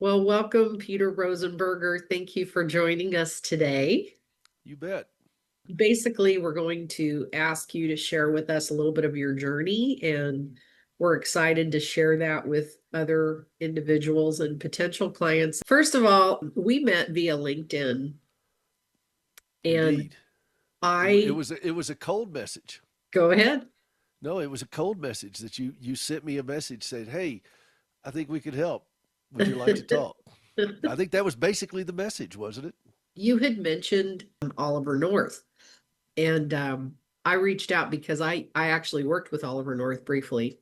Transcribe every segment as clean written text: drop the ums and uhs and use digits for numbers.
Well, welcome, Peter Rosenberger. Thank you for joining us today. You bet. Basically, we're going to ask you to share with us a little bit of your journey, and we're excited to share that with other individuals and potential clients. First of all, we met via LinkedIn, and Indeed. It I was a cold message. go ahead. No, it was a cold message that you sent me a message saying, "Hey, I think we could help. Would you like to talk?" I think that was basically the message, wasn't it? You had mentioned Oliver North, and I reached out because I actually worked with Oliver North briefly.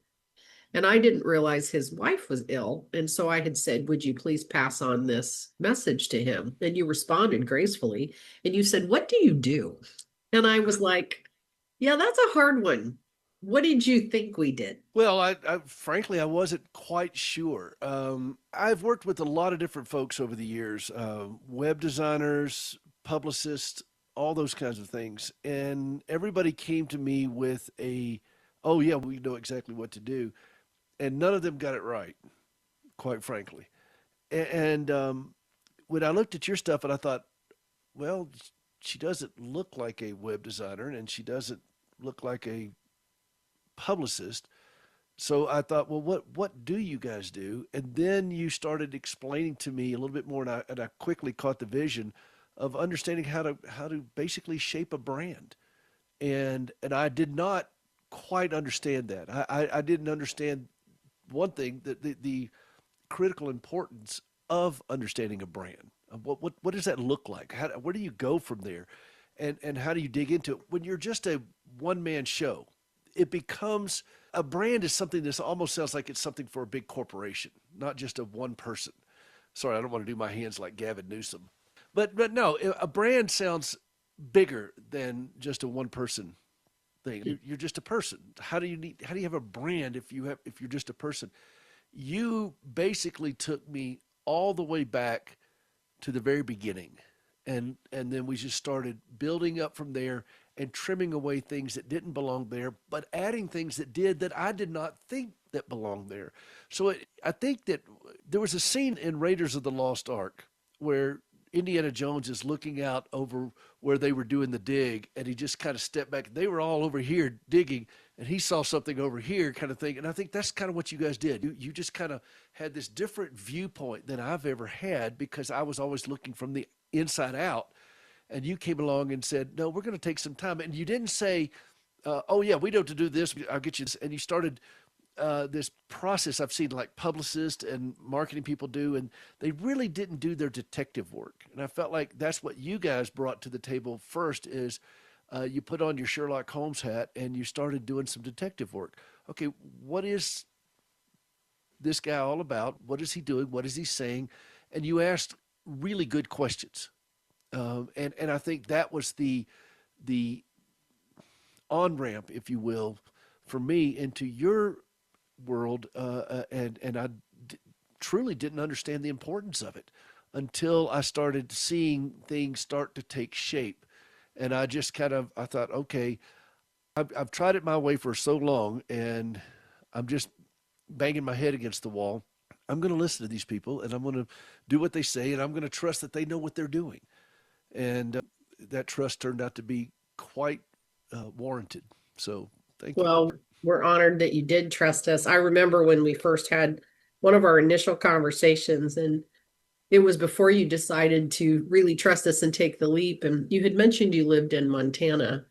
And I didn't realize his wife was ill. And so I had said, would you please pass on this message to him? And you responded gracefully. And you said, what do you do? And I was like, yeah, that's a hard one. What did you think we did? Well, I frankly I wasn't quite sure. I've worked with a lot of different folks over the years, web designers, publicists, all those kinds of things, and everybody came to me with "Oh yeah, we know exactly what to do," and none of them got it right, quite frankly. And when I looked at your stuff, and I thought, well, she doesn't look like a web designer, and she doesn't look like a publicist. So I thought, well, what do you guys do? And then you started explaining to me a little bit more, and I quickly caught the vision of understanding how to basically shape a brand. And I did not quite understand that. I didn't understand one thing, that the critical importance of understanding a brand. What does that look like? Where do you go from there, and how do you dig into it when you're just a one man show? It becomes a brand is something that almost sounds like it's something for a big corporation, not just a one person. Sorry, I don't want to do my hands like Gavin Newsom, but no, a brand sounds bigger than just a one person thing. You're just a person. How do you have a brand if you're just a person? You basically took me all the way back to the very beginning, and then we just started building up from there and trimming away things that didn't belong there, but adding things that I did not think that belonged there. I think that there was a scene in Raiders of the Lost Ark where Indiana Jones is looking out over where they were doing the dig, and he just kind of stepped back. They were all over here digging, and he saw something over here, kind of thing. And I think that's kind of what you guys did. You just kind of had this different viewpoint than I've ever had, because I was always looking from the inside out, and you came along and said, "No, we're going to take some time." And you didn't say, "Oh yeah, we know to do this. I'll get you this." And you started this process I've seen like publicists and marketing people do, and they really didn't do their detective work. And I felt like that's what you guys brought to the table first is you put on your Sherlock Holmes hat and you started doing some detective work. Okay, what is this guy all about? What is he doing? What is he saying? And you asked really good questions. And I think that was the on ramp, if you will, for me into your world, and truly didn't understand the importance of it until I started seeing things start to take shape, and I just I thought, okay, I've tried it my way for so long, and I'm just banging my head against the wall. I'm going to listen to these people, and I'm going to do what they say, and I'm going to trust that they know what they're doing, and that trust turned out to be quite warranted. So thank you. Well, we're honored that you did trust us. I remember when we first had one of our initial conversations, and it was before you decided to really trust us and take the leap. And you had mentioned you lived in Montana.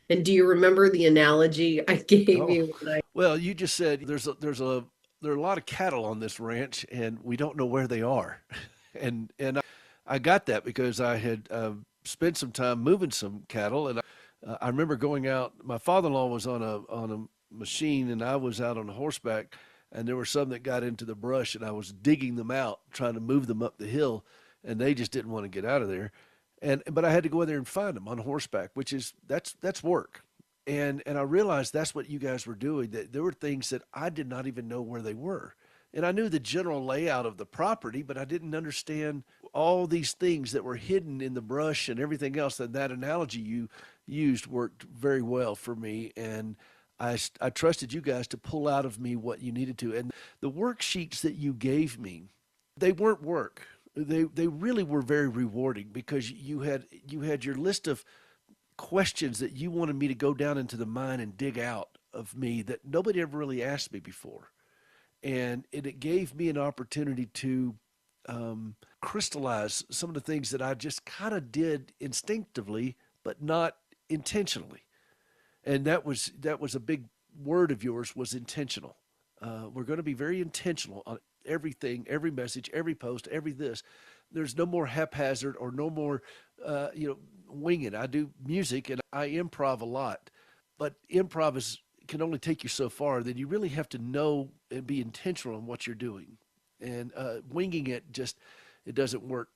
And do you remember the analogy I gave Oh, you when I well, you just said there are a lot of cattle on this ranch, and we don't know where they are, and I got that because I had spent some time moving some cattle, and I remember going out. My father-in-law was on a machine, and I was out on a horseback, and there were some that got into the brush, and I was digging them out, trying to move them up the hill, and they just didn't want to get out of there, and but I had to go in there and find them on horseback, which is that's work. And I realized that's what you guys were doing. That there were things that I did not even know where they were, and I knew the general layout of the property, but I didn't understand all these things that were hidden in the brush and everything else. And that analogy you used worked very well for me, and I trusted you guys to pull out of me what you needed to. And the worksheets that you gave me They weren't work. They really were very rewarding because you had your list of questions that you wanted me to go down into the mind and dig out of me that nobody ever really asked me before. And it gave me an opportunity to crystallize some of the things that I just kind of did instinctively, but not intentionally. And that was a big word of yours, was intentional. We're going to be very intentional on everything, every message, every post, every this. There's no more haphazard or no more, winging. I do music and I improv a lot, but improv can only take you so far. Then you really have to know and be intentional in what you're doing. And winging it just it doesn't work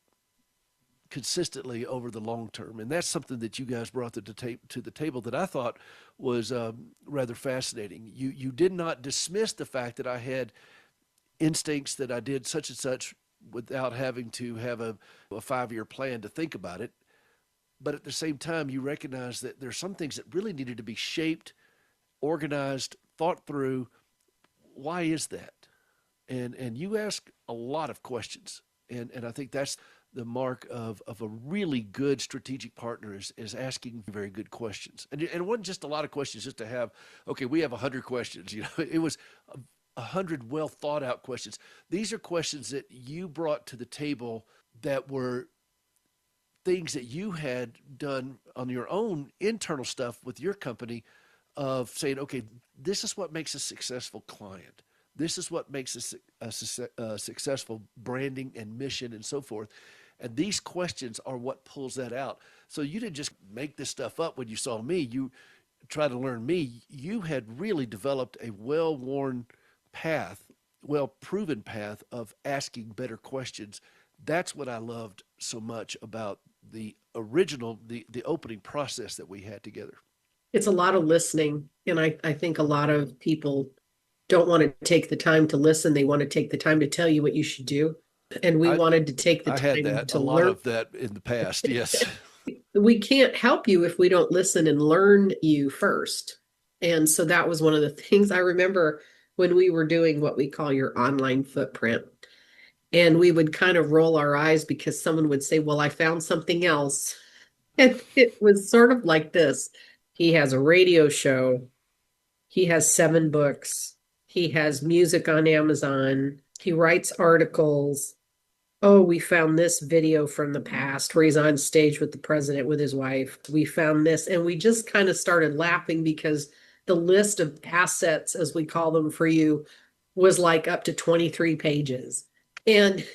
consistently over the long term. And that's something that you guys brought to the table that I thought was rather fascinating. You did not dismiss the fact that I had instincts, that I did such and such without having to have a 5-year plan to think about it. But at the same time, you recognize that there's some things that really needed to be shaped, organized, thought through. Why is that? And you ask a lot of questions. And I think that's the mark of a really good strategic partner is asking very good questions. And it wasn't just a lot of questions just to have, okay, we have 100 questions. It was 100 well thought out questions. These are questions that you brought to the table that were things that you had done on your own internal stuff with your company, of saying, okay, this is what makes a successful client. This is what makes a successful branding and mission and so forth. And these questions are what pulls that out. So you didn't just make this stuff up when you saw me. You try to learn me. You had really developed a well-worn path, well-proven path of asking better questions. That's what I loved so much about the original, the opening process that we had together. It's a lot of listening. And I think a lot of people don't want to take the time to listen. They want to take the time to tell you what you should do. And we I wanted to take the I had time that, to a lot learn. of that in the past. Yes. We can't help you if we don't listen and learn you first. And so that was one of the things I remember when we were doing what we call your online footprint. And we would kind of roll our eyes because someone would say, well, I found something else. And it was sort of like this. He has a radio show. He has 7 books. He has music on Amazon. He writes articles. Oh, we found this video from the past where he's on stage with the president with his wife. We found this, and we just kind of started laughing because the list of assets, as we call them for you, was like up to 23 pages. And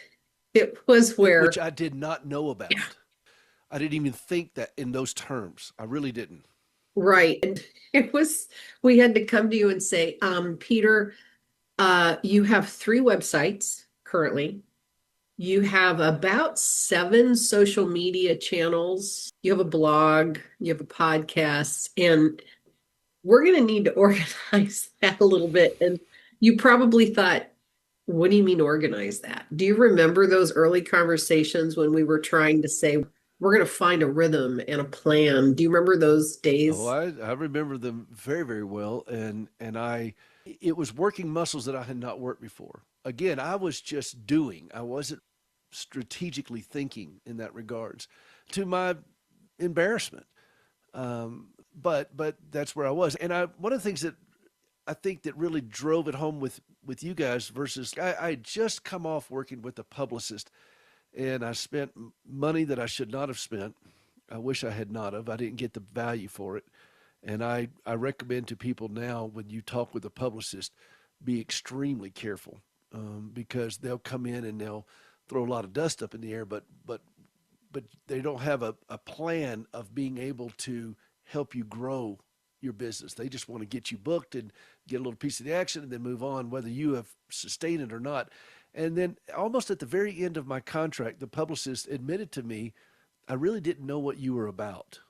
it was Which where, I did not know yeah, about. I didn't even think that in those terms. I really didn't. right. And it was, we had to come to you and say, Peter, you have 3 websites currently. You have about 7 social media channels. You have a blog, you have a podcast, and we're going to need to organize that a little bit. And you probably thought, what do you mean organize that? Do you remember those early conversations when we were trying to say, we're going to find a rhythm and a plan? Do you remember those Oh, days? I remember them very, very well. And it was working muscles that I had not worked before. Again, I was just doing. I wasn't strategically thinking in that regards, to my embarrassment. But that's where I was. And one of the things that I think that really drove it home with you guys versus I had just come off working with a publicist, and I spent money that I should not have spent. I wish I had not have. I didn't get the value for it. And I recommend to people now, when you talk with a publicist, be extremely careful, because they'll come in and they'll throw a lot of dust up in the air, but they don't have a plan of being able to help you grow your business. They just want to get you booked and get a little piece of the action and then move on, whether you have sustained it or not. And then almost at the very end of my contract, the publicist admitted to me, I really didn't know what you were about.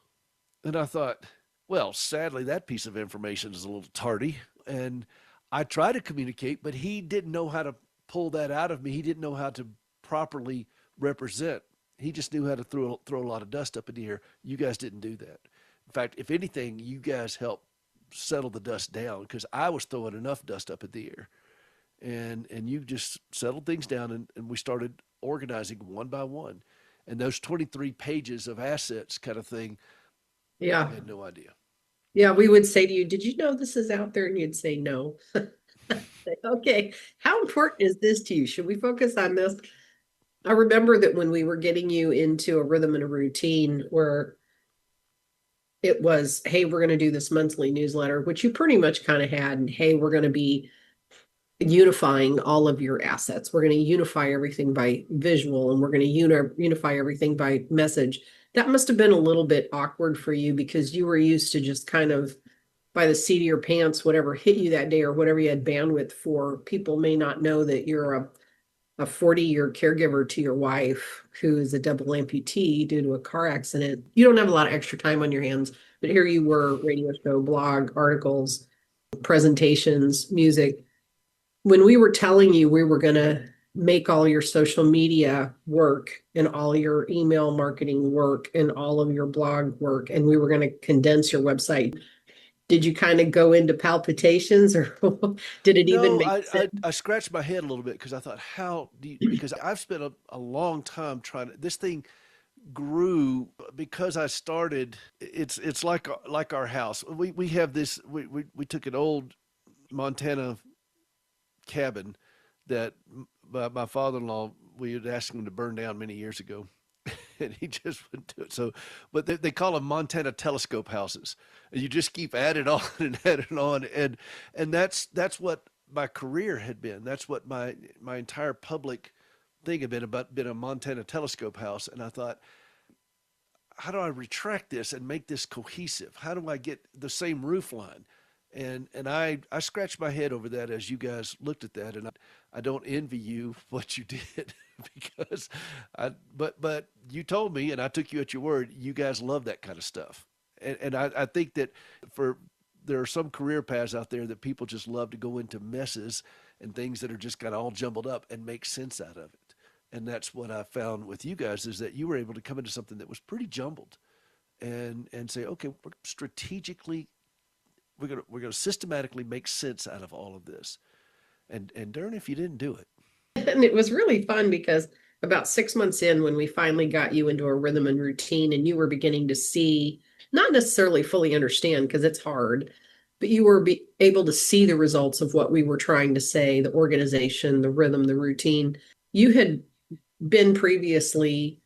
And I thought, well, sadly, that piece of information is a little tardy. And I tried to communicate, but he didn't know how to pull that out of me. He didn't know how to properly represent. He just knew how to throw a lot of dust up in the air. You guys didn't do that. In fact, if anything, you guys helped settle the dust down because I was throwing enough dust up in the air. and you just settled things down, and we started organizing one by one. And those 23 pages of assets kind of thing, Yeah. I had no idea. Yeah, we would say to you, did you know this is out there? And you'd say no. Say, okay, how important is this to you? Should we focus on this? I remember that when we were getting you into a rhythm and a routine where it was, hey, we're going to do this monthly newsletter, which you pretty much kind of had, and hey, we're going to be unifying all of your assets. We're going to unify everything by visual, and we're going to unify everything by message. That must have been a little bit awkward for you because you were used to just kind of by the seat of your pants, whatever hit you that day or whatever you had bandwidth for. People may not know that you're a 40-year caregiver to your wife who is a double amputee due to a car accident. You don't have a lot of extra time on your hands, but here you were, radio show, blog, articles, presentations, music. When we were telling you we were going to make all your social media work and all your email marketing work and all of your blog work, and we were going to condense your website, did you kind of go into palpitations or did it even No, make sense? I scratched my head a little bit because I thought, how do you, because I've spent a long time trying to, this thing grew because I started, it's like our house. We have this, we took an old Montana cabin that my father-in-law, we had asked him to burn down many years ago. And he just wouldn't do it. So, but they call them Montana telescope houses. And you just keep adding on and adding on, and that's what my career had been. That's what my entire public thing had been a Montana telescope house. And I thought, how do I retract this and make this cohesive? How do I get the same roof line? And I scratched my head over that as you guys looked at that, and I don't envy you what you did because but you told me, and I took you at your word. You guys love that kind of stuff, and I think that for there are some career paths out there that people just love to go into messes and things that are just kind of all jumbled up and make sense out of it. And that's what I found with you guys, is that you were able to come into something that was pretty jumbled and say, okay, we're strategically we're gonna systematically make sense out of all of this. And darn if you didn't do it. And it was really fun because about 6 months in, when we finally got you into a rhythm and routine, and you were beginning to see, not necessarily fully understand because it's hard, but you were able to see the results of what we were trying to say, the organization, the rhythm, the routine. You had been previously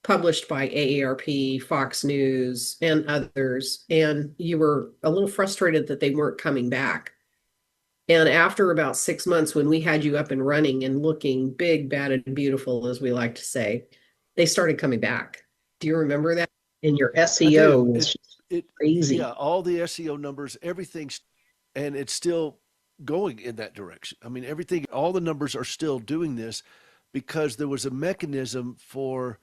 published by AARP, Fox News, and others, and you were a little frustrated that they weren't coming back. And after about 6 months, when we had you up and running and looking big, bad, and beautiful, as we like to say, they started coming back. Do you remember that? And your I SEO do. was It just it crazy. Yeah, all the SEO numbers, everything's, and it's still going in that direction. I mean, everything, all the numbers are still doing this because there was a mechanism for,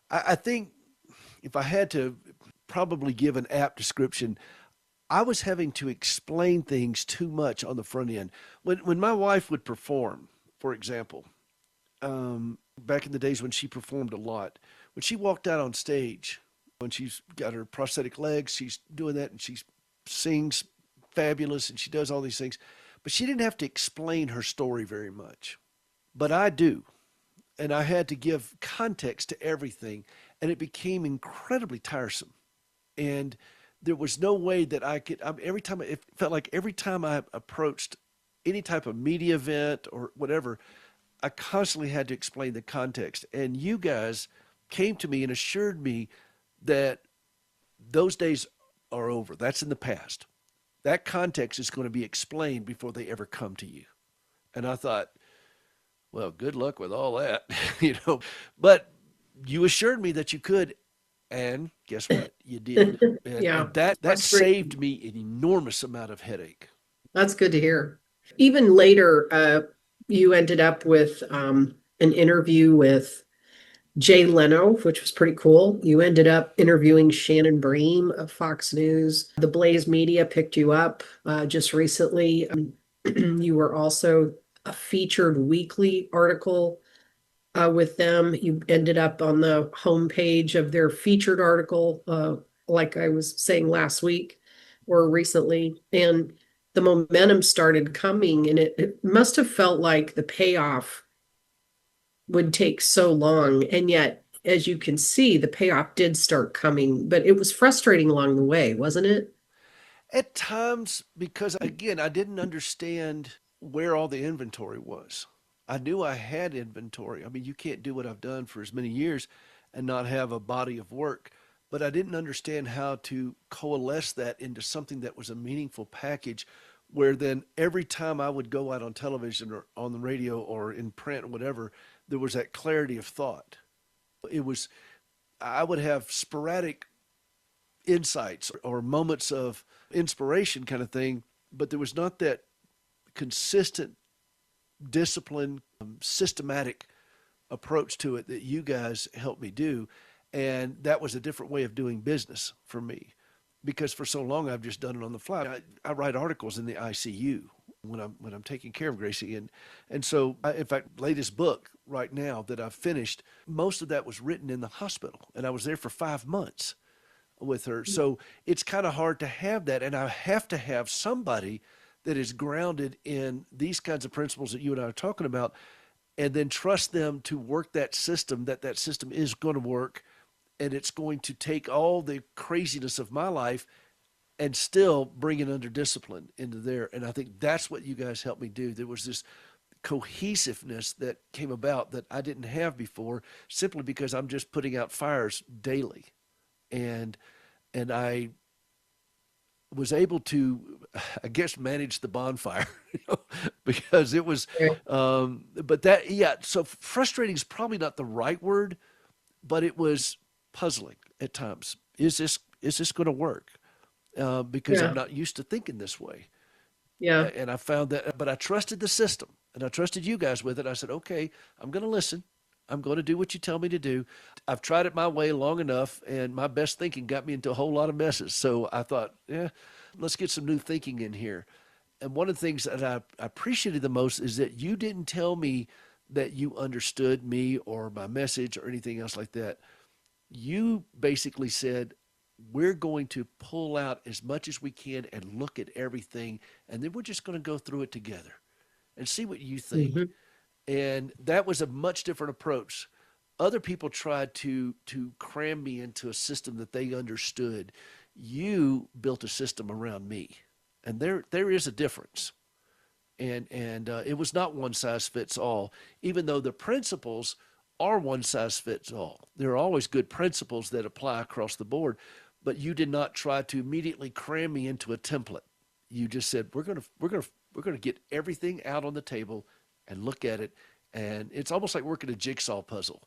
I think if I had to probably give an apt description, I was having to explain things too much on the front end. When my wife would perform, for example, back in the days when she performed a lot, when she walked out on stage, when she's got her prosthetic legs, she's doing that and she sings fabulous and she does all these things, but she didn't have to explain her story very much. But I do. And I had to give context to everything, and it became incredibly tiresome. And there was no way that I could. Every time it felt like every time I approached any type of media event or whatever, I constantly had to explain the context. And you guys came to me and assured me that those days are over. That's in the past. That context is going to be explained before they ever come to you. And I thought, well, good luck with all that, you know. But you assured me that you could, and guess what? You did, and Yeah, and it's that frustrating. saved me an enormous amount of headache. That's good to hear. Even later, you ended up with an interview with Jay Leno, which was pretty cool. You ended up interviewing Shannon Bream of Fox News. The Blaze Media picked you up just recently. You were also a featured weekly article with them. You ended up on the homepage of their featured article, like I was saying last week or recently. And the momentum started coming, and it must have felt like the payoff would take so long. And yet, as you can see, the payoff did start coming, but it was frustrating along the way, wasn't it? At times, because again, I didn't understand where all the inventory was. I knew I had inventory. I mean, you can't do what I've done for as many years and not have a body of work. But I didn't understand how to coalesce that into something that was a meaningful package where then every time I would go out on television or on the radio or in print or whatever, there was that clarity of thought. It was, I would have sporadic insights or moments of inspiration kind of thing, but there was not that consistent, disciplined, systematic approach to it that you guys helped me do. And that was a different way of doing business for me because for so long I've just done it on the fly. I write articles in the ICU when I'm taking care of Gracie, and so in fact, latest book right now that I've finished, most of that was written in the hospital, and I was there for 5 months with her. So it's kind of hard to have that. And I have to have somebody that is grounded in these kinds of principles that you and I are talking about, and then trust them to work that system, that system is going to work. And it's going to take all the craziness of my life and still bring it under discipline into there. And I think that's what you guys helped me do. There was this cohesiveness that came about that I didn't have before simply because I'm just putting out fires daily. And I was able to, I guess, manage the bonfire, because it was, but that, yeah. So frustrating is probably not the right word, but it was puzzling at times. Is this going to work? Because I'm Yeah, not used to thinking this way, yeah, and I found that. But I trusted the system, and I trusted you guys with it. I said, okay, I'm going to listen. I'm going to do what you tell me to do. I've tried it my way long enough, and my best thinking got me into a whole lot of messes. So I thought, yeah, let's get some new thinking in here. And one of the things that I appreciated the most is that you didn't tell me that you understood me or my message or anything else like that. You basically said, we're going to pull out as much as we can and look at everything, and then we're just going to go through it together and see what you think. hmm, And that was a much different approach. Other people tried to cram me into a system that they understood. You built a system around me, and there is a difference. And it was not one size fits all, even though the principles are one size fits all. There are always good principles that apply across the board, but you did not try to immediately cram me into a template. You just said we're gonna get everything out on the table and look at it, and it's almost like working a jigsaw puzzle.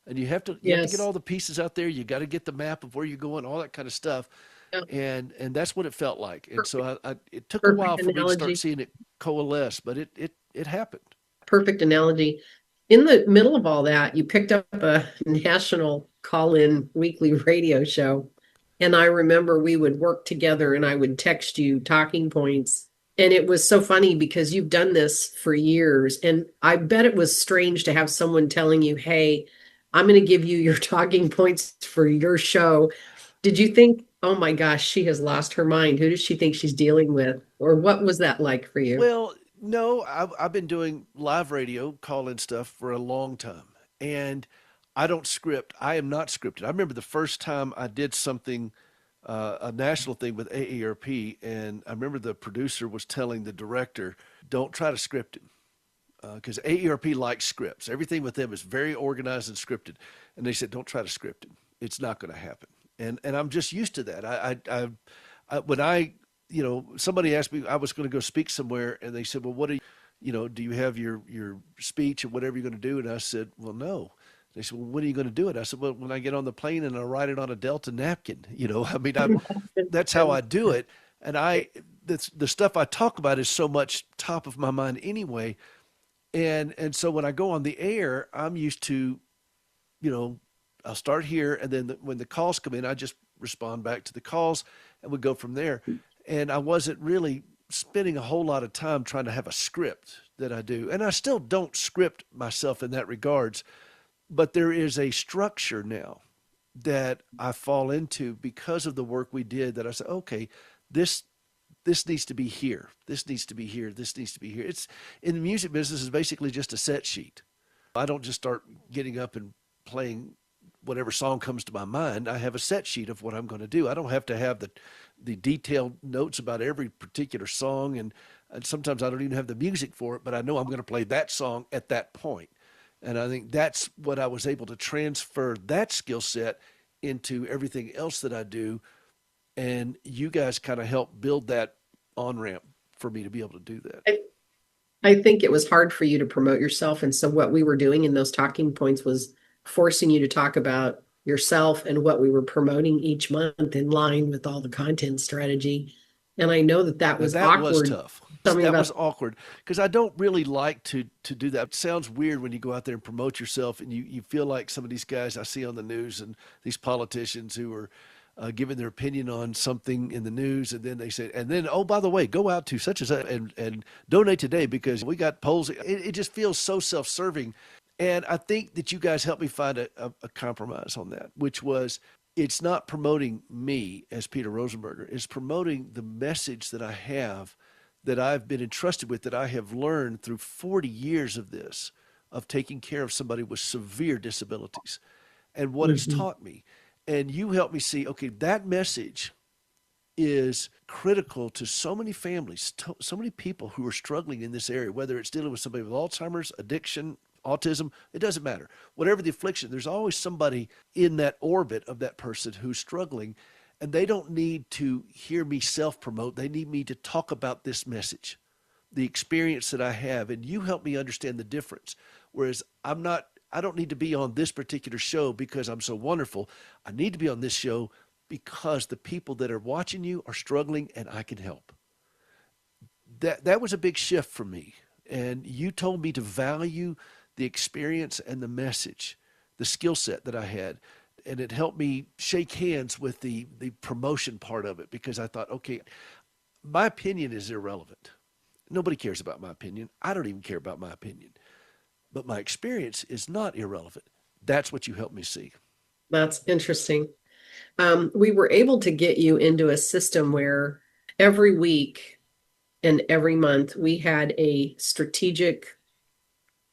And you have to get yes, all the pieces out there. You got to get the map of where you're going, all that kind of stuff, yeah, and that's what it felt like. And so perfect, it took a while perfect for me to start analogy. seeing it coalesce, but it happened. Perfect analogy. In the middle of all that, you picked up a national call-in weekly radio show. And I remember we would work together and I would text you talking points. And it was so funny because you've done this for years. And I bet it was strange to have someone telling you, hey, I'm going to give you your talking points for your show. Did you think, oh my gosh, she has lost her mind? Who does she think she's dealing with? Or what was that like for you? Well, no, I've been doing live radio call-in stuff for a long time, and I don't script. I am not scripted. I remember the first time I did something, a national thing with AARP, and I remember the producer was telling the director, "Don't try to script him." Because AERP likes scripts. Everything with them is very organized and scripted. And they said, don't try to script it. It's not going to happen. And I'm just used to that. When somebody asked me, I was going to go speak somewhere, and they said, well, what do do you have your speech or whatever you're going to do? And I said, well, no. They said, well, when are you going to do it? I said, well, when I get on the plane and I write it on a Delta napkin. I mean, that's how I do it. And the stuff I talk about is so much top of my mind anyway. And so when I go on the air, I'm used to, you know, I'll start here, and then when the calls come in, I just respond back to the calls, and we go from there. And I wasn't really spending a whole lot of time trying to have a script that I do, and I still don't script myself in that regards, but there is a structure now that I fall into because of the work we did. That I said, okay, this this needs to be here. This needs to be here. This needs to be here. It's in the music business is basically just a set sheet. I don't just start getting up and playing whatever song comes to my mind. I have a set sheet of what I'm going to do. I don't have to have the detailed notes about every particular song, and sometimes I don't even have the music for it, but I know I'm going to play that song at that point. And I think that's what I was able to transfer that skill set into everything else that I do. And you guys kind of help build that on ramp for me to be able to do that. I think it was hard for you to promote yourself. And so what we were doing in those talking points was forcing you to talk about yourself and what we were promoting each month in line with all the content strategy. And I know that that Now was that was awkward. tough. Tell me That was about. awkward because I don't really like to do that. It sounds weird when you go out there and promote yourself and you feel like some of these guys I see on the news and these politicians who are giving their opinion on something in the news, and then they say, and then oh by the way, go out to such and such and donate today because we got polls. It just feels so self-serving, and I think that you guys helped me find a compromise on that, which was it's not promoting me as Peter Rosenberger. It's promoting the message that I have, that I've been entrusted with, that I have learned through 40 years of this, of taking care of somebody with severe disabilities and what it's Mhm. taught me. And you helped me see, okay, that message is critical to so many families, so many people who are struggling in this area, whether it's dealing with somebody with Alzheimer's, addiction, autism, it doesn't matter. Whatever the affliction, there's always somebody in that orbit of that person who's struggling, and they don't need to hear me self promote. They need me to talk about this message, the experience that I have, and you help me understand the difference. Whereas I don't need to be on this particular show because I'm so wonderful. I need to be on this show because the people that are watching you are struggling and I can help. That was a big shift for me. And you told me to value the experience and the message, the skill set that I had. And it helped me shake hands with the promotion part of it because I thought, okay, my opinion is irrelevant. Nobody cares about my opinion. I don't even care about my opinion. But my experience is not irrelevant. That's what you helped me see. That's interesting. We were able to get you into a system where every week and every month we had a strategic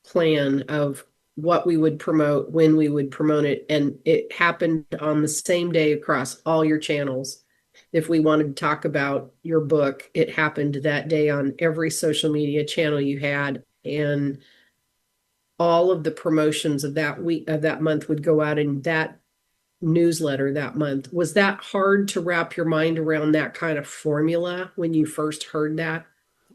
plan of what we would promote, when we would promote it, and it happened on the same day across all your channels. If we wanted to talk about your book, it happened that day on every social media channel you had, and all of the promotions of that week of that month would go out in that newsletter that month. Was that hard to wrap your mind around, that kind of formula, when you first heard that?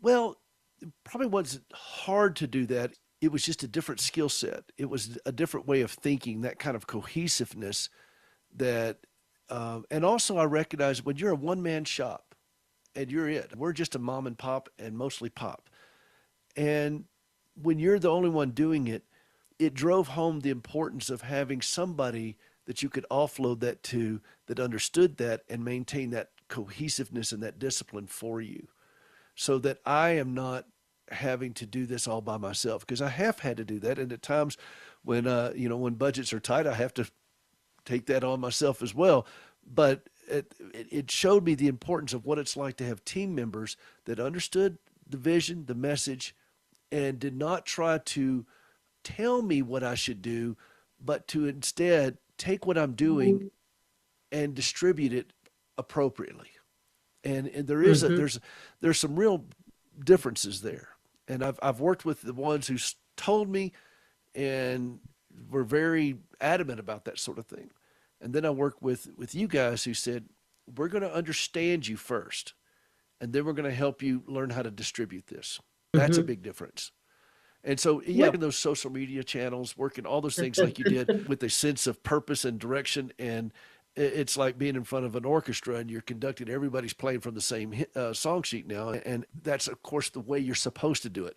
Well, it probably wasn't hard to do that. It was just a different skill set. It was a different way of thinking, that kind of cohesiveness that, and also I recognize when you're a one man shop and you're it, we're just a mom and pop and mostly pop. And when you're the only one doing it, it drove home the importance of having somebody that you could offload that to, that understood that and maintain that cohesiveness and that discipline for you, so that I am not having to do this all by myself, because I have had to do that, and at times when when budgets are tight, I have to take that on myself as well. But it showed me the importance of what it's like to have team members that understood the vision, the message, and did not try to tell me what I should do, but to instead take what I'm doing and distribute it appropriately. And there is Mm-hmm. there's some real differences there. And I've worked with the ones who told me and were very adamant about that sort of thing. And then I worked with you guys who said, we're going to understand you first, and then we're going to help you learn how to distribute this. That's a Mm-hmm. big difference. And so, yeah, What? in those social media channels, working all those things like you did with a sense of purpose and direction. And it's like being in front of an orchestra and you're conducting, everybody's playing from the same song sheet now. And that's, of course, the way you're supposed to do it.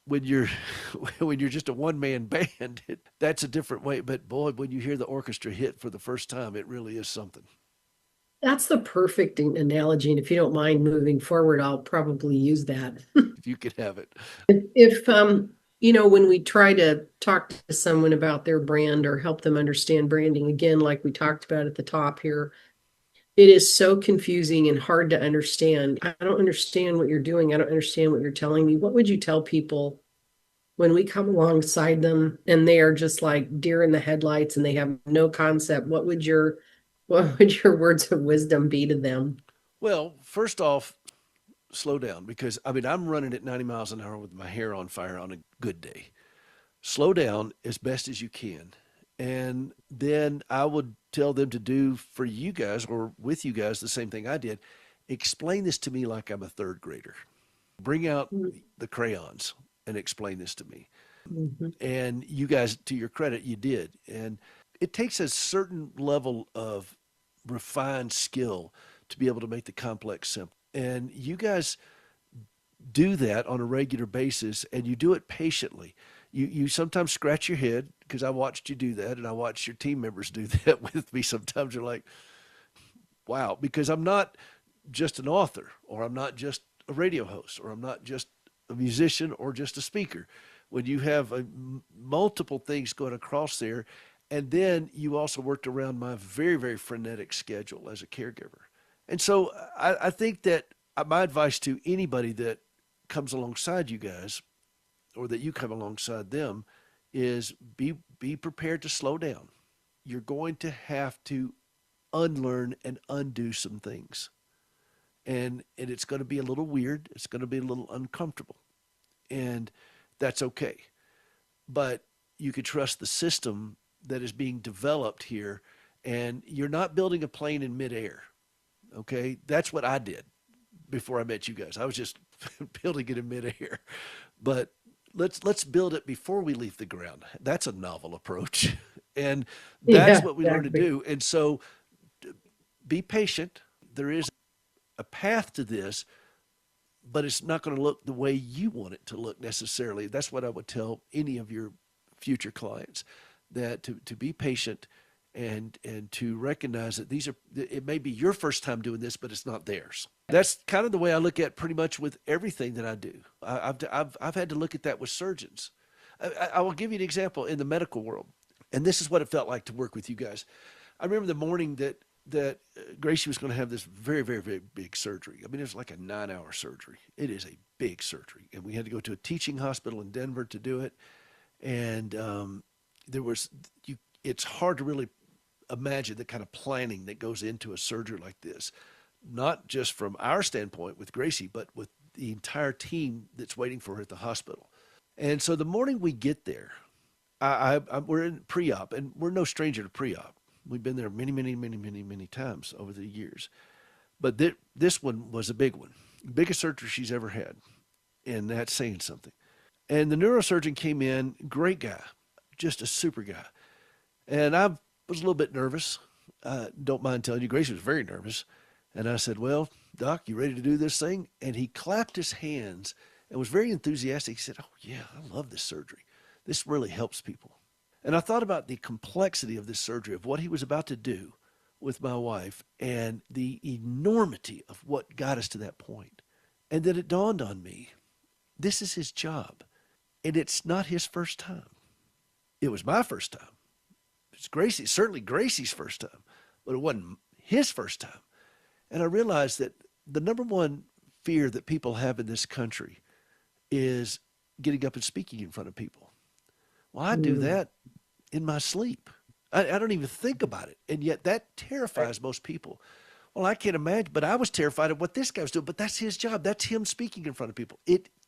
When you're when you're just a one man band, that's a different way. But boy, when you hear the orchestra hit for the first time, it really is something. That's the perfect analogy. And if you don't mind moving forward, I'll probably use that. If you could have it. If when we try to talk to someone about their brand or help them understand branding, again, like we talked about at the top here, It is so confusing and hard to understand. I don't understand what you're doing. I don't understand what you're telling me. What would you tell people when we come alongside them and they are just like deer in the headlights and they have no concept? What would your words of wisdom be to them? Well, first off, slow down because I mean, I'm running at 90 miles an hour with my hair on fire on a good day. Slow down as best as you can. And then I would tell them to do for you guys or with you guys the same thing I did. Explain this to me like I'm a third grader. Bring out the crayons and explain this to me. Mhm. And you guys, to your credit, you did. And it takes a certain level of refined skill to be able to make the complex simple. And you guys do that on a regular basis and you do it patiently. You sometimes scratch your head because I watched you do that and I watched your team members do that with me. Sometimes you're like, wow, because I'm not just an author or I'm not just a radio host or I'm not just a musician or just a speaker. When you have multiple things going across there, and then you also worked around my very, very frenetic schedule as a caregiver. And so I think that my advice to anybody that comes alongside you guys or that you come alongside them is be prepared to slow down. You're going to have to unlearn and undo some things. And it's going to be a little weird. It's going to be a little uncomfortable. And that's okay. But you can trust the system that is being developed here. And you're not building a plane in midair. Okay. That's what I did before I met you guys. I was just building it in midair. But let's build it before we leave the ground. That's a novel approach. And that's Yeah, what we learn to exactly. do. And so be patient. There is a path to this, but it's not going to look the way you want it to look necessarily. That's what I would tell any of your future clients, that to be patient and to recognize that these are, it may be your first time doing this, but it's not theirs. That's kind of the way I look at pretty much with everything that I do. I've had to look at that with surgeons. I will give you an example in the medical world, and this is what it felt like to work with you guys. I remember the morning that Gracie was going to have this very, very, very big surgery. I mean, it was like a 9-hour surgery. It is a big surgery, and we had to go to a teaching hospital in Denver to do it. And there was you. It's hard to really imagine the kind of planning that goes into a surgery like this, not just from our standpoint with Gracie, but with the entire team that's waiting for her at the hospital. And so the morning we get there, we're in pre-op, and we're no stranger to pre-op. We've been there many, many, many, many, many times over the years. But this one was a big one, biggest surgery she's ever had, and that's saying something. And the neurosurgeon came in, great guy, just a super guy. And I was a little bit nervous. Don't mind telling you, Gracie was very nervous. And I said, well, Doc, you ready to do this thing? And he clapped his hands and was very enthusiastic. He said, oh, yeah, I love this surgery. This really helps people. And I thought about the complexity of this surgery, of what he was about to do with my wife, and the enormity of what got us to that point. And then it dawned on me, this is his job. And it's not his first time. It was my first time. It's Gracie's, certainly Gracie's first time, but it wasn't his first time. And I realized that the number one fear that people have in this country is getting up and speaking in front of people. Well, I do Mm. that in my sleep. I don't even think about it. And yet that terrifies most people. Well, I can't imagine, but I was terrified of what this guy was doing. But that's his job. That's him speaking in front of people.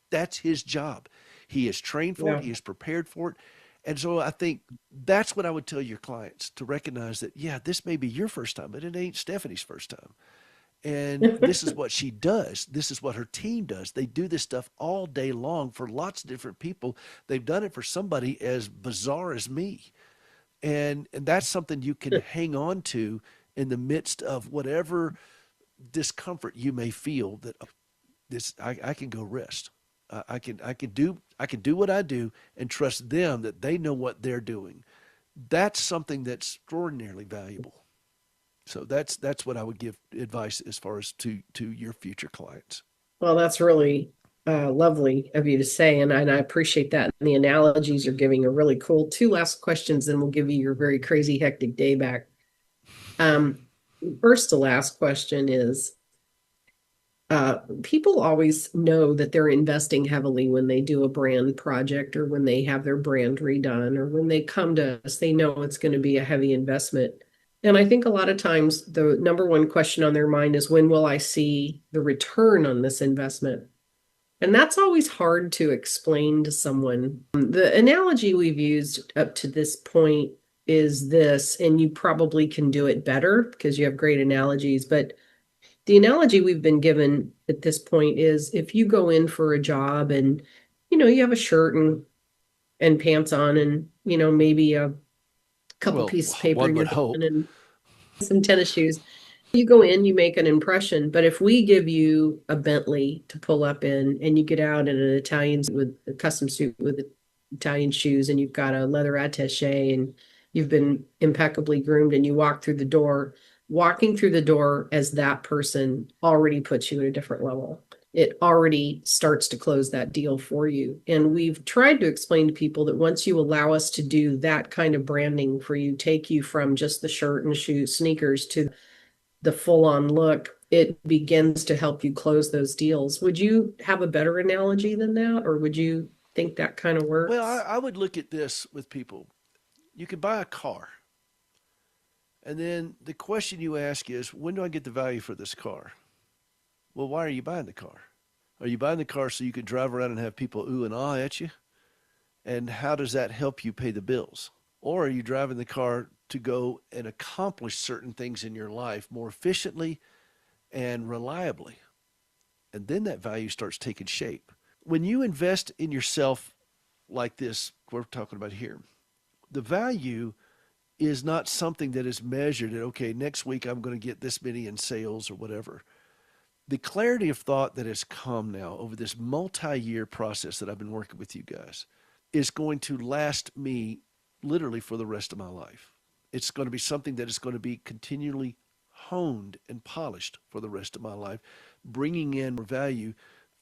That's his job. He is trained for Yeah. it. He is prepared for it. And so I think that's what I would tell your clients, to recognize that, yeah, this may be your first time, but it ain't Stephanie's first time. And this is what she does. This is what her team does. They do this stuff all day long for lots of different people. They've done it for somebody as bizarre as me. And that's something you can hang on to in the midst of whatever discomfort you may feel, that I can go rest. I can do what I do and trust them that they know what they're doing. That's something that's extraordinarily valuable. So that's what I would give advice as far as to your future clients. Well, that's really lovely of you to say, and I appreciate that. And the analogies you're giving are really cool. Two last questions, then we'll give you your very crazy, hectic day back. Um, first to last question is, people always know that they're investing heavily when they do a brand project or when they have their brand redone or when they come to us, they know it's going to be a heavy investment. And I think a lot of times the number one question on their mind is, when will I see the return on this investment? And that's always hard to explain to someone. The analogy we've used up to this point is this, and you probably can do it better because you have great analogies, but the analogy we've been given at this point is, if you go in for a job and you have a shirt and pants on, and maybe a couple Well, pieces of paper one in your would hand hope. and some tennis shoes. You go in, you make an impression. But if we give you a Bentley to pull up in, and you get out in an Italian with a custom suit with Italian shoes, and you've got a leather attaché, and you've been impeccably groomed, and you walk through the door, walking through the door as that person already puts you at a different level. It already starts to close that deal for you. And we've tried to explain to people that once you allow us to do that kind of branding for you, take you from just the shirt and shoes, sneakers, to the full on look, it begins to help you close those deals. Would you have a better analogy than that? Or would you think that kind of Well, works? I would look at this with people. You could buy a car, and then the question you ask is, when do I get the value for this car? Well, why are you buying the car? Are you buying the car so you can drive around and have people ooh and ah at you? And how does that help you pay the bills? Or are you driving the car to go and accomplish certain things in your life more efficiently and reliably? And then that value starts taking shape. When you invest in yourself like this, we're talking about here, the value is not something that is measured at, okay, next week I'm going to get this many in sales or whatever. The clarity of thought that has come now over this multi-year process that I've been working with you guys is going to last me literally for the rest of my life. It's going to be something that is going to be continually honed and polished for the rest of my life, bringing in more value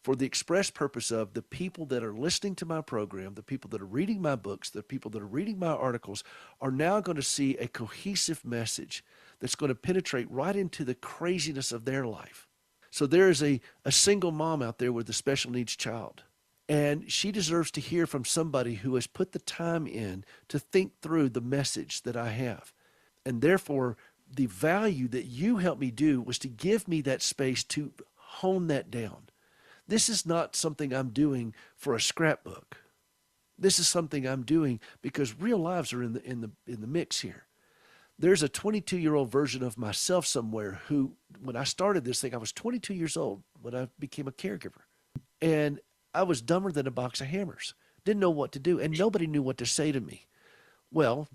for the express purpose of the people that are listening to my program, the people that are reading my books, the people that are reading my articles are now going to see a cohesive message that's going to penetrate right into the craziness of their life. So there is a single mom out there with a special needs child, and she deserves to hear from somebody who has put the time in to think through the message that I have. And therefore, the value that you helped me do was to give me that space to hone that down. This is not something I'm doing for a scrapbook. This is something I'm doing because real lives are in the mix here. There's a 22-year-old version of myself somewhere who, when I started this thing, I was 22 years old when I became a caregiver. And I was dumber than a box of hammers. Didn't know what to do, and nobody knew what to say to me. Well,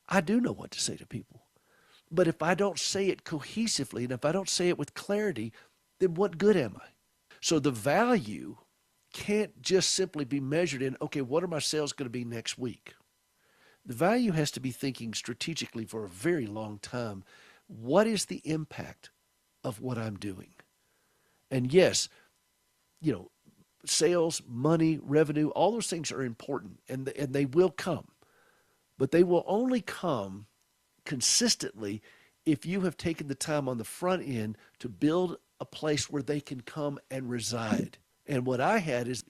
I do know what to say to people. But if I don't say it cohesively and if I don't say it with clarity, then what good am I? So the value can't just simply be measured in, okay, what are my sales going to be next week? The value has to be thinking strategically for a very long time. What is the impact of what I'm doing? And yes, you know, sales, money, revenue, all those things are important, and they will come. But they will only come consistently if you have taken the time on the front end to build a place where they can come and reside. And what I had is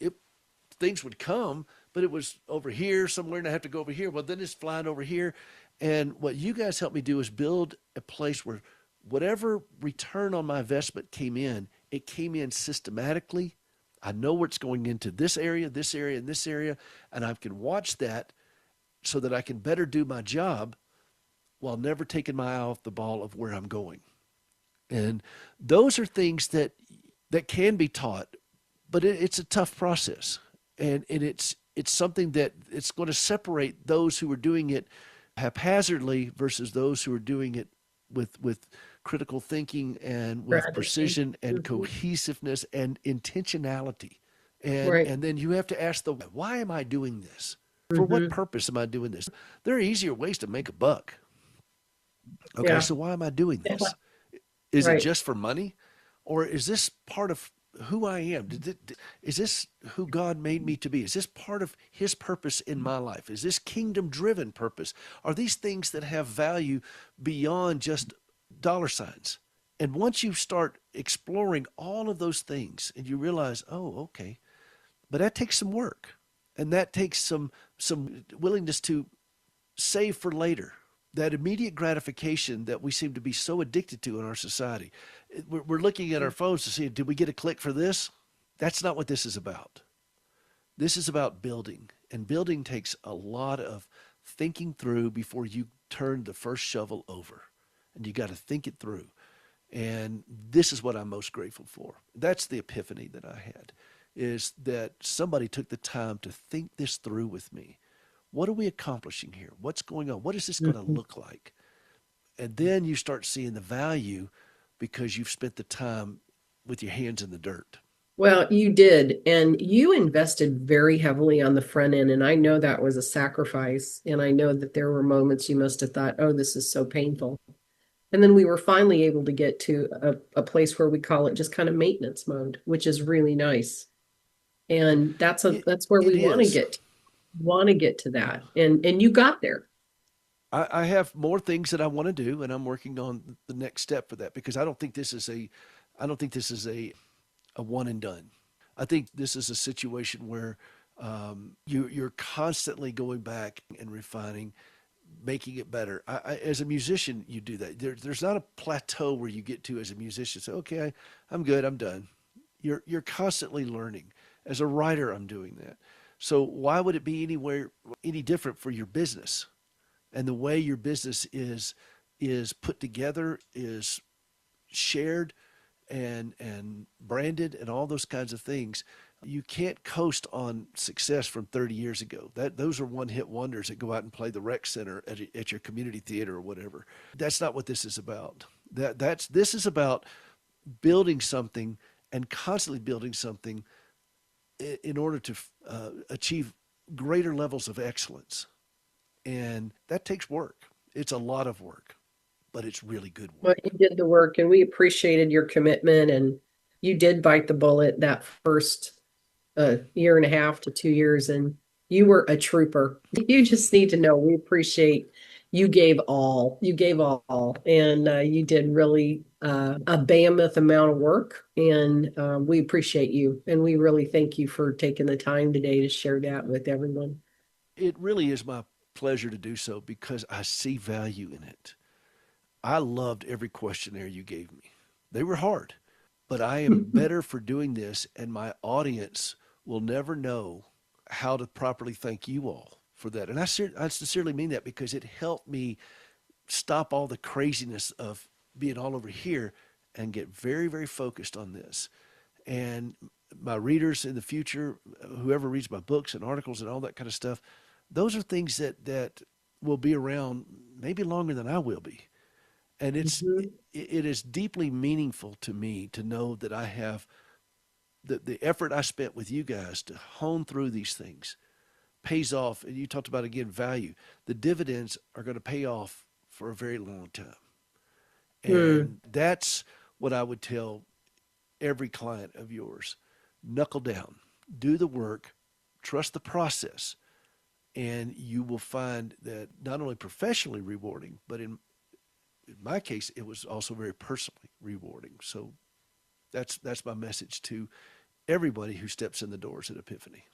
things would come, but it was over here somewhere, and I have to go over here. Well, then it's flying over here. And what you guys helped me do is build a place where whatever return on my investment came in, it came in systematically. I know where it's going into this area, and this area, and I can watch that so that I can better do my job while never taking my eye off the ball of where I'm going. And those are things that can be taught, but it's a tough process. And it's something that it's going to separate those who are doing it haphazardly versus those who are doing it with critical thinking and with Strategy. precision and Mhm. cohesiveness and intentionality. And Right. and then you have to ask the why am I doing this? For what Hmm. purpose am I doing this? There are easier ways to make a buck. Okay, Yeah. so why am I doing this? Is it Right. just for money? Or is this part of who I am? Is this who God made me to be? Is this part of his purpose in my life? Is this kingdom driven purpose? Are these things that have value beyond just dollar signs. And once you start exploring all of those things and you realize, oh, okay, but that takes some work, and that takes some willingness to save for later. That immediate gratification that we seem to be so addicted to in our society. We're looking at our phones to see, did we get a click for this? That's not what this is about. This is about building, and building takes a lot of thinking through before you turn the first shovel over. And you got to think it through. And this is what I'm most grateful for. That's the epiphany that I had, is that somebody took the time to think this through with me. What are we accomplishing here? What's going on? What is this going to Mhm. look like? And then you start seeing the value because you've spent the time with your hands in the dirt. Well, you did, and you invested very heavily on the front end, and I know that was a sacrifice, and I know that there were moments you must have thought, "Oh, this is so painful." And then we were finally able to get to a place where we call it just kind of maintenance mode, which is really nice. And It, that's where it we is. want to get to that. And you got there. I have more things that I want to do, and I'm working on the next step for that because I don't think this is a one and done. I think this is a situation where you're constantly going back and refining, making it better. As a musician, you do that. There's not a plateau where you get to as a musician. Say, okay, I'm good, I'm done. You're constantly learning. As a writer, I'm doing that. So why would it be anywhere any different for your business? And the way your business is put together, is shared and branded and all those kinds of things. You can't coast on success from 30 years ago. That those are one-hit wonders that go out and play the rec center at your community theater or whatever. That's not what this is about. This is about building something and constantly building something in order to achieve greater levels of excellence. And that takes work. It's a lot of work, but it's really good Well, work. you did the work and we appreciated your commitment, and you did bite the bullet that first year and a half to 2 years, and you were a trooper. You just need to know we appreciate you gave all. You gave all, and you did really a behemoth amount of work, and we appreciate you, and we really thank you for taking the time today to share that with everyone. It really is my pleasure to do so because I see value in it. I loved every questionnaire you gave me. They were hard, but I am better for doing this, and my audience will never know how to properly thank you all for that. And I sincerely mean that because it helped me stop all the craziness of being all over here and get very, very focused on this. And my readers in the future, whoever reads my books and articles and all that kind of stuff, those are things that will be around maybe longer than I will be. And Mhm. it is deeply meaningful to me to know that I have the effort I spent with you guys to hone through these things pays off. And you talked about again value. The dividends are going to pay off for a very long time. Mm. And that's what I would tell every client of yours. Knuckle down, do the work, trust the process, and you will find that not only professionally rewarding, but in my case, it was also very personally rewarding. So that's my message to everybody who steps in the doors at Epiphany.